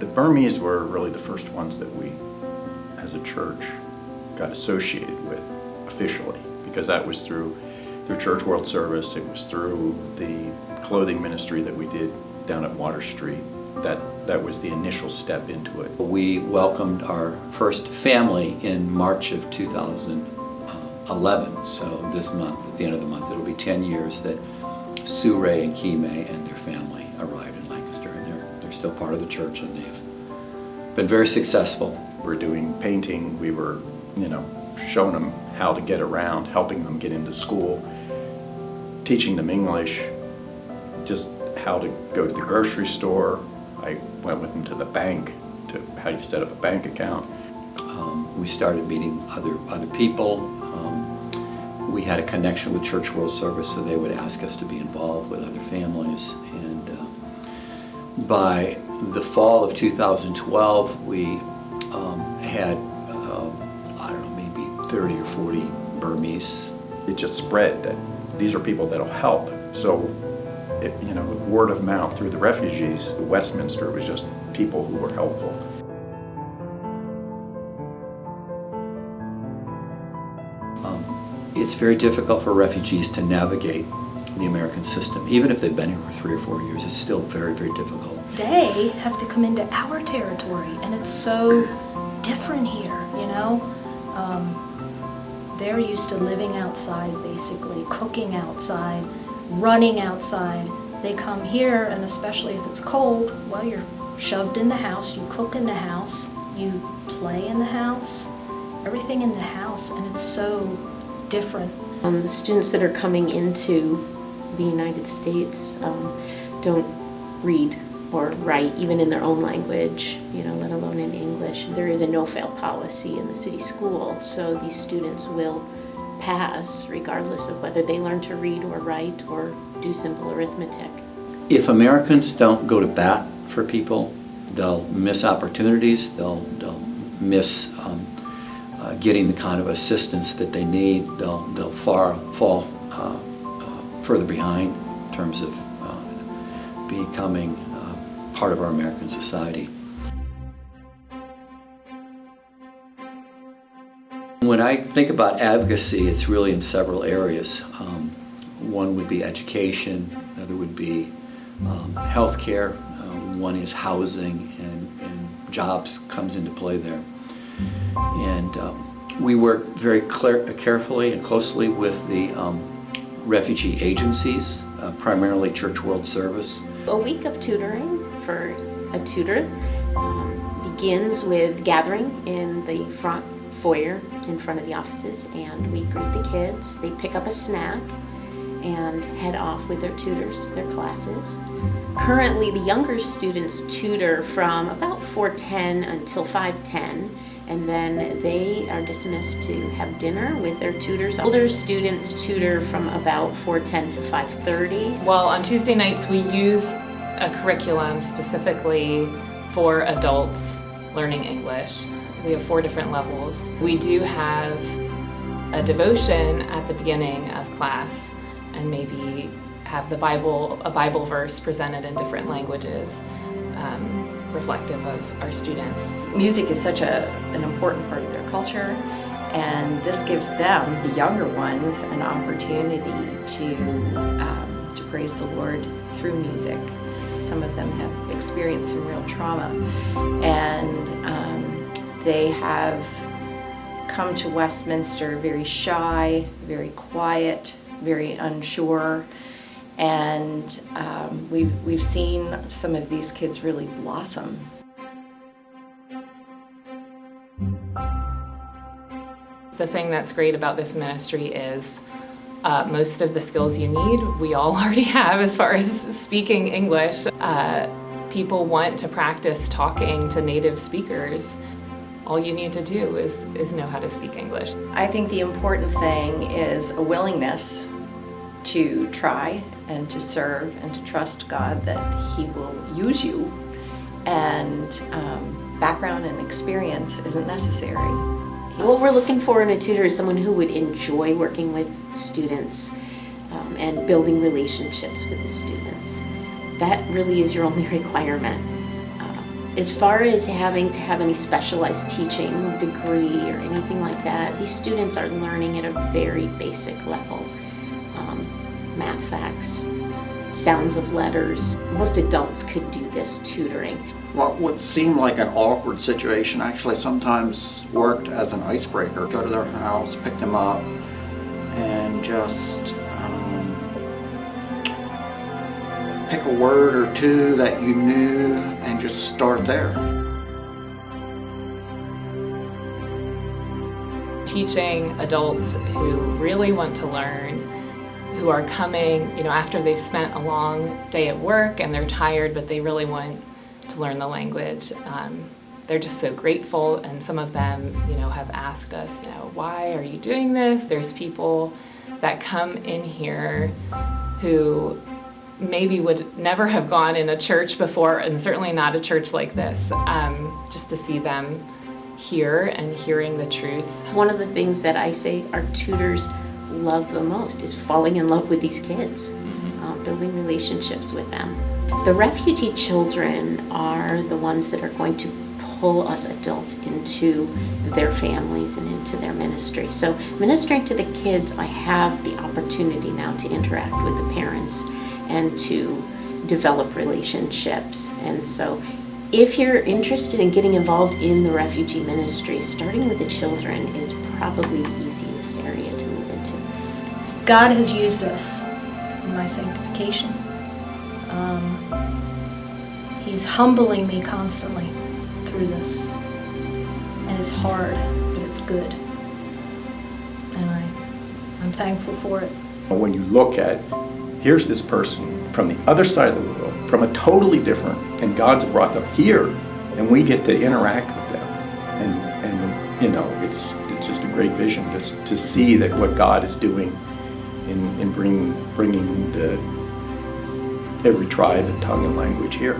The Burmese were really the first ones that we, as a church, got associated with officially, because that was through Church World Service. It was through the clothing ministry that we did down at Water Street. That was the initial step into it. We welcomed our first family in March of 2011. So this month, at the end of the month, it'll be 10 years that Sue Ray and Kime and their family arrived in Lancaster, and they're still part of the church, and they've been very successful. We're doing painting. We were, showing them how to get around, helping them get into school, teaching them English, just how to go to the grocery store. I went with them to the bank, to how you set up a bank account. We started meeting other people. We had a connection with Church World Service, so they would ask us to be involved with other families. And by the fall of 2012, we had, I don't know, maybe 30 or 40 Burmese. It just spread that these are people that'll help. So, word of mouth through the refugees, Westminster was just people who were helpful. It's very difficult for refugees to navigate the American system. Even if they've been here for 3 or 4 years, it's still very, very difficult. They have to come into our territory, and it's so different here, They're used to living outside, basically, cooking outside, running outside. They come here, and especially if it's cold, well, you're shoved in the house, you cook in the house, you play in the house, everything in the house, and it's so different. The students that are coming into the United States don't read or write even in their own language, let alone in English. There is a no-fail policy in the city school, so these students will pass regardless of whether they learn to read or write or do simple arithmetic. If Americans don't go to bat for people, they'll miss opportunities, they'll miss getting the kind of assistance that they need. They'll fall further behind in terms of becoming part of our American society. When I think about advocacy, it's really in several areas. One would be education, another would be healthcare, one is housing, and jobs comes into play there. And we work very carefully and closely with the refugee agencies, primarily Church World Service. A week of tutoring for a tutor begins with gathering in the front foyer in front of the offices, and we greet the kids. They pick up a snack and head off with their tutors, their classes. Currently, the younger students tutor from about 4:10 until 5:10, and then they are dismissed to have dinner with their tutors. Older students tutor from about 4:10 to 5:30. Well, on Tuesday nights we use a curriculum specifically for adults learning English. We have 4 different levels. We do have a devotion at the beginning of class, and maybe have a Bible verse presented in different languages, reflective of our students. Music is such an important part of their culture, and this gives them, the younger ones, an opportunity to praise the Lord through music. Some of them have experienced some real trauma, and they have come to Westminster very shy, very quiet, very unsure, and we've seen some of these kids really blossom. The thing that's great about this ministry is most of the skills you need, we all already have as far as speaking English. People want to practice talking to native speakers. All you need to do is know how to speak English. I think the important thing is a willingness to try and to serve and to trust God that He will use you, and background and experience isn't necessary. What we're looking for in a tutor is someone who would enjoy working with students and building relationships with the students. That really is your only requirement. As far as having to have any specialized teaching degree or anything like that, these students are learning at a very basic level. Math facts, sounds of letters. Most adults could do this tutoring. What would seem like an awkward situation actually sometimes worked as an icebreaker. Go to their house, pick them up, and just pick a word or two that you knew and just start there. Teaching adults who really want to learn, who are coming, after they've spent a long day at work and they're tired, but they really want to learn the language. They're just so grateful, and some of them, have asked us, why are you doing this? There's people that come in here who maybe would never have gone in a church before, and certainly not a church like this, just to see them here and hearing the truth. One of the things that I say our tutors love the most is falling in love with these kids, building relationships with them. The refugee children are the ones that are going to pull us adults into their families and into their ministry. So ministering to the kids, I have the opportunity now to interact with the parents and to develop relationships. And so if you're interested in getting involved in the refugee ministry, starting with the children is probably the easiest area to move into. God has used us in my sanctification. He's humbling me constantly through this. And it's hard, but it's good. And I'm thankful for it. When you look at, here's this person from the other side of the world, from a totally different, and God's brought them here, and we get to interact with them. And it's just a great vision just to see that what God is doing in bringing every tribe and tongue and language here.